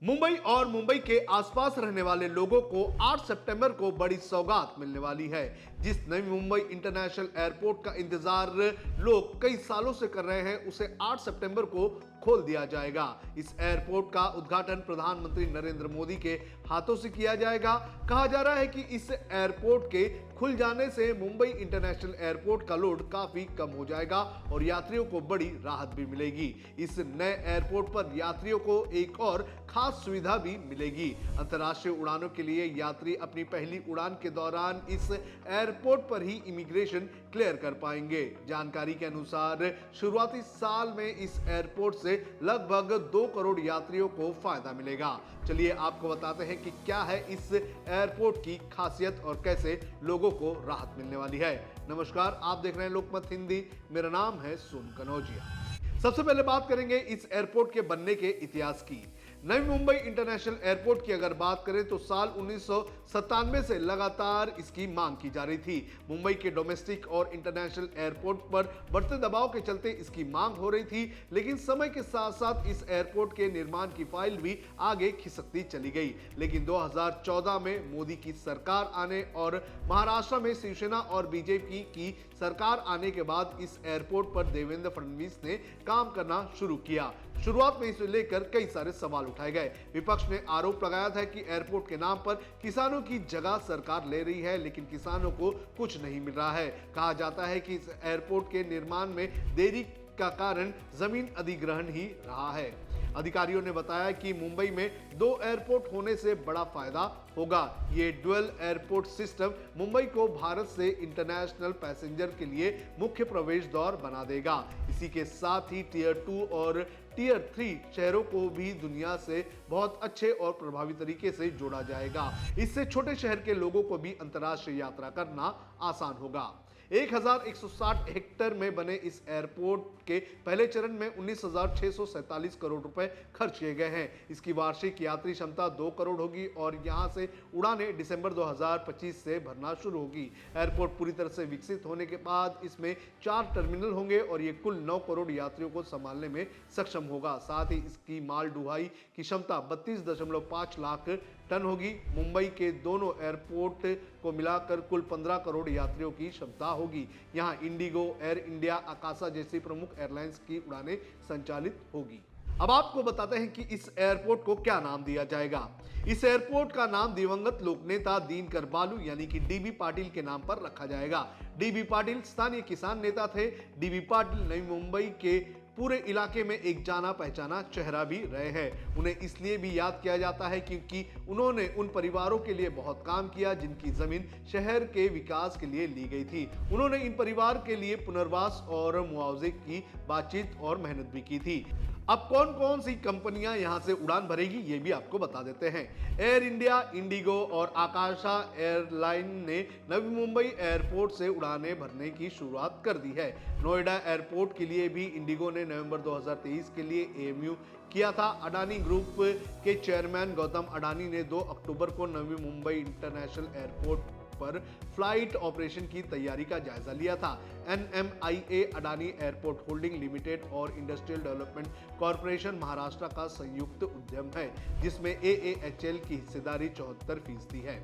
मुंबई और मुंबई के आसपास रहने वाले लोगों को 8 सितंबर को बड़ी सौगात मिलने वाली है। जिस नई मुंबई इंटरनेशनल एयरपोर्ट का इंतजार लोग कई सालों से कर रहे हैं, उसे 8 सितंबर को खोल दिया जाएगा। इस एयरपोर्ट का उद्घाटन प्रधानमंत्री नरेंद्र मोदी के हाथों से किया जाएगा। कहा जा रहा है कि इस एयरपोर्ट के खुल जाने से मुंबई इंटरनेशनल एयरपोर्ट का लोड काफी कम हो जाएगा और यात्रियों को बड़ी राहत भी मिलेगी। इस नए एयरपोर्ट पर यात्रियों को एक और खास सुविधा भी मिलेगी। अंतर्राष्ट्रीय उड़ानों के लिए यात्री अपनी पहली उड़ान के दौरान इस एयरपोर्ट पर ही इमिग्रेशन क्लियर कर पाएंगे। जानकारी के अनुसार शुरुआती साल में इस एयरपोर्ट से लगभग 2 करोड़ यात्रियों को फायदा मिलेगा। चलिए आपको बताते हैं कि क्या है इस एयरपोर्ट की खासियत और कैसे लोगों को राहत मिलने वाली है। नमस्कार, आप देख रहे हैं लोकमत हिंदी। मेरा नाम है सोनू कनौजिया। सबसे पहले बात करेंगे इस एयरपोर्ट के बनने के इतिहास की। नई मुंबई इंटरनेशनल एयरपोर्ट की अगर बात करें तो साल 1997 से लगातार इसकी मांग की जा रही थी। मुंबई के डोमेस्टिक और इंटरनेशनल एयरपोर्ट पर बढ़ते दबाव के चलते इसकी मांग हो रही थी, लेकिन समय के साथ साथ इस एयरपोर्ट के निर्माण की फाइल भी आगे खिसकती चली गई। लेकिन 2014 में मोदी की सरकार आने और महाराष्ट्र में शिवसेना और बीजेपी की सरकार आने के बाद इस एयरपोर्ट पर देवेंद्र फडणवीस ने काम करना शुरू किया। शुरुआत में इसे लेकर कई सारे सवाल उठाए गए। विपक्ष ने आरोप लगाया था कि एयरपोर्ट के नाम पर किसानों की जगह सरकार ले रही है, लेकिन किसानों को कुछ नहीं मिल रहा है। कहा जाता है कि इस एयरपोर्ट के निर्माण में देरी का कारण जमीन अधिग्रहण ही रहा है। अधिकारियों ने बताया कि मुंबई में 2 एयरपोर्ट होने से बड़ा फायदा होगा। ये डुअल एयरपोर्ट सिस्टम मुंबई को भारत से इंटरनेशनल पैसेंजर के लिए मुख्य प्रवेश द्वार बना देगा। इसी के साथ ही टियर 2 और टियर 3 शहरों को भी दुनिया से बहुत अच्छे और प्रभावी तरीके से जोड़ा जाएगा। इससे छोटे शहर के लोगों को भी अंतर्राष्ट्रीय यात्रा करना आसान होगा। 1160 हेक्टेयर में बने इस एयरपोर्ट के पहले चरण में 19,647 करोड़ रुपए खर्च किए गए हैं। इसकी वार्षिक यात्री क्षमता 2 करोड़ होगी और यहां से उड़ानें दिसंबर 2025 से भरना शुरू होगी। एयरपोर्ट पूरी तरह से विकसित होने के बाद इसमें 4 टर्मिनल होंगे और ये कुल 9 करोड़ यात्रियों को संभालने में सक्षम होगा। साथ ही इसकी माल ढुलाई की क्षमता 32.5 लाख टन होगी। मुंबई के दोनों एयरपोर्ट को मिलाकर कुल 15 करोड़ यात्रियों की क्षमता होगी। यहां इंडिगो, एयर इंडिया, आकाशा जैसी प्रमुख एयरलाइंस की उड़ानें संचालित होगी। अब आपको बताते हैं कि इस एयरपोर्ट को क्या नाम दिया जाएगा। इस एयरपोर्ट का नाम दिवंगत लोकनेता दिनकर बालू यानी कि डीबी पाटिल के नाम पर रखा जाएगा। डीबी पाटिल स्थानीय किसान नेता थे। डीबी पाटिल नई मुंबई के पूरे इलाके में एक जाना पहचाना चेहरा भी रहे हैं। उन्हें इसलिए भी याद किया जाता है क्योंकि उन्होंने उन परिवारों के लिए बहुत काम किया जिनकी जमीन शहर के विकास के लिए ली गई थी। उन्होंने इन परिवार के लिए पुनर्वास और मुआवजे की बातचीत और मेहनत भी की थी। अब कौन कौन सी कंपनियां यहां से उड़ान भरेगी ये भी आपको बता देते हैं। एयर इंडिया, इंडिगो और आकाशा एयरलाइन ने नवी मुंबई एयरपोर्ट से उड़ानें भरने की शुरुआत कर दी है। नोएडा एयरपोर्ट के लिए भी इंडिगो ने नवंबर 2023 के लिए एएमयू किया था। अडानी ग्रुप के चेयरमैन गौतम अडानी ने 2 अक्टूबर को नवी मुंबई इंटरनेशनल एयरपोर्ट पर फ्लाइट ऑपरेशन की तैयारी का जायजा लिया था। एनएमआईए अडानी एयरपोर्ट होल्डिंग लिमिटेड और इंडस्ट्रियल डेवलपमेंट कॉरपोरेशन महाराष्ट्र का संयुक्त उद्यम है, जिसमें एएएचएल की हिस्सेदारी 74% है।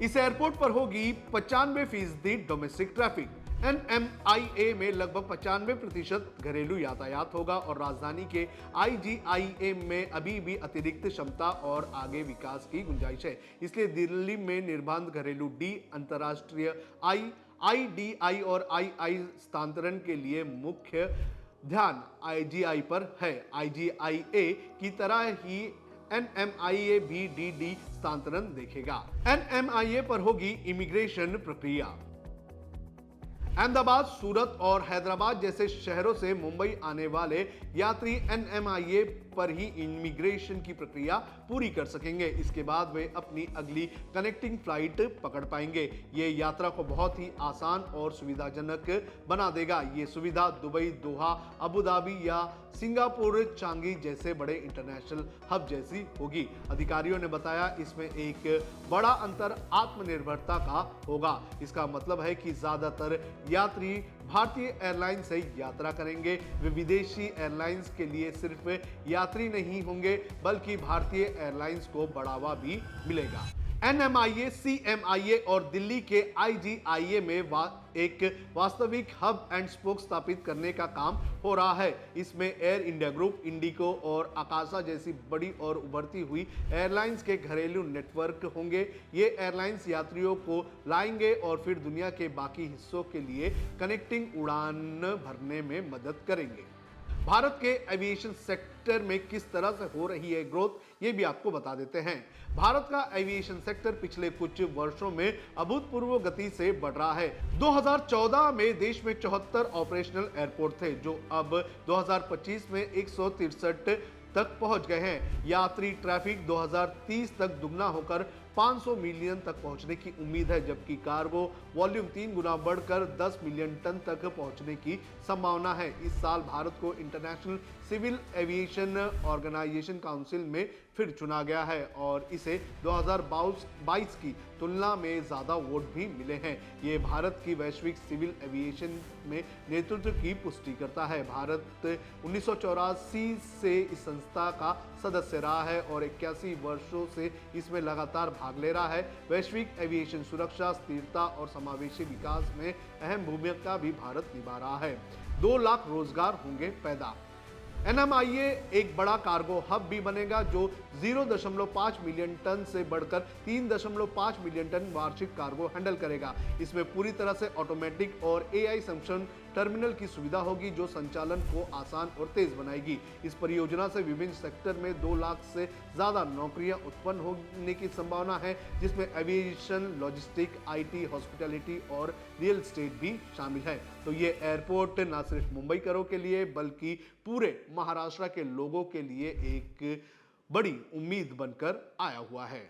इस एयरपोर्ट पर होगी 95% डोमेस्टिक ट्रैफिक। एनएमआईए में लगभग 95% घरेलू यातायात होगा और राजधानी के आईजीआईए में अभी भी अतिरिक्त क्षमता और आगे विकास की गुंजाइश है। इसलिए दिल्ली में निर्बाध घरेलू डी, अंतर्राष्ट्रीय आईडीआई और आई स्थानांतरण के लिए मुख्य ध्यान आईजीआई पर है। आईजीआईए की तरह ही एनएमआईए भी डीडी स्थानांतरण देखेगा। एनएमआईए पर होगी इमिग्रेशन प्रक्रिया। अहमदाबाद, सूरत और हैदराबाद जैसे शहरों से मुंबई आने वाले यात्री एनएमआईए पर ही इमिग्रेशन की प्रक्रिया पूरी कर सकेंगे। इसके बाद वे अपनी अगली कनेक्टिंग फ्लाइट पकड़ पाएंगे। ये यात्रा को बहुत ही आसान और सुविधाजनक बना देगा। ये सुविधा दुबई, दोहा, अबू धाबी या सिंगापुर, चांगी जैसे बड़े इंटरनेशनल हब जैसी होगी। अधिकारियों ने बताया इसमें एक बड़ा अंतर आत्मनिर्भरता का होगा। इसका मतलब है कि ज्यादातर यात्री भारतीय एयरलाइन से यात्रा करेंगे। वे विदेशी एयरलाइंस के लिए सिर्फ यात्री नहीं होंगे बल्कि भारतीय एयरलाइंस को बढ़ावा भी मिलेगा। एनएमआईए, सीएमआईए और दिल्ली के आईजीआईए में एक वास्तविक हब एंड स्पोक स्थापित करने का काम हो रहा है। इसमें एयर इंडिया ग्रुप, इंडिगो और आकाशा जैसी बड़ी और उभरती हुई एयरलाइंस के घरेलू नेटवर्क होंगे। ये एयरलाइंस यात्रियों को लाएंगे और फिर दुनिया के बाकी हिस्सों के लिए कनेक्टिंग उड़ान भरने में मदद करेंगे। भारत के एविएशन सेक्टर में किस तरह से हो रही है ग्रोथ, ये भी आपको बता देते हैं। भारत का एविएशन सेक्टर पिछले कुछ वर्षों में अभूतपूर्व गति से बढ़ रहा है। 2014 में देश में 74 ऑपरेशनल एयरपोर्ट थे, जो अब 2025 में 163 तक पहुंच गए हैं। यात्री ट्रैफिक 2030 तक दुगना होकर 500 मिलियन तक पहुंचने की उम्मीद है, जबकि कार्गो वॉल्यूम 3 गुना बढ़कर 10 मिलियन टन तक पहुंचने की संभावना है। इस साल भारत को international civil aviation organisation council में फिर चुना गया है और इसे 2022 की तुलना में ज्यादा वोट भी मिले हैं। ये भारत की वैश्विक सिविल एविएशन में नेतृत्व की पुष्टि करता है। भारत 1984 से इस संस्था का सदस्य रहा है और 81 वर्षों से इसमें लगातार भाग ले रहा है। वैश्विक एविएशन सुरक्षा, स्थिरता और समावेशी विकास में अहम भूमिका भी भारत निभा रहा है। 2 लाख रोजगार होंगे पैदा। एनएमआईए एक बड़ा कार्गो हब भी बनेगा, जो 0.5 मिलियन टन से बढ़कर 3.5 मिलियन टन वार्षिक कार्गो हैंडल करेगा। इसमें पूरी तरह से ऑटोमेटिक और एआई सक्षम टर्मिनल की सुविधा होगी, जो संचालन को आसान और तेज बनाएगी। इस परियोजना से विभिन्न सेक्टर में 2 लाख से ज्यादा नौकरियां उत्पन्न होने की संभावना है, जिसमें एविएशन, लॉजिस्टिक, आईटी, हॉस्पिटैलिटी और रियल एस्टेट भी शामिल है। तो ये एयरपोर्ट न सिर्फ मुंबईकरों के लिए बल्कि पूरे महाराष्ट्र के लोगों के लिए एक बड़ी उम्मीद बनकर आया हुआ है।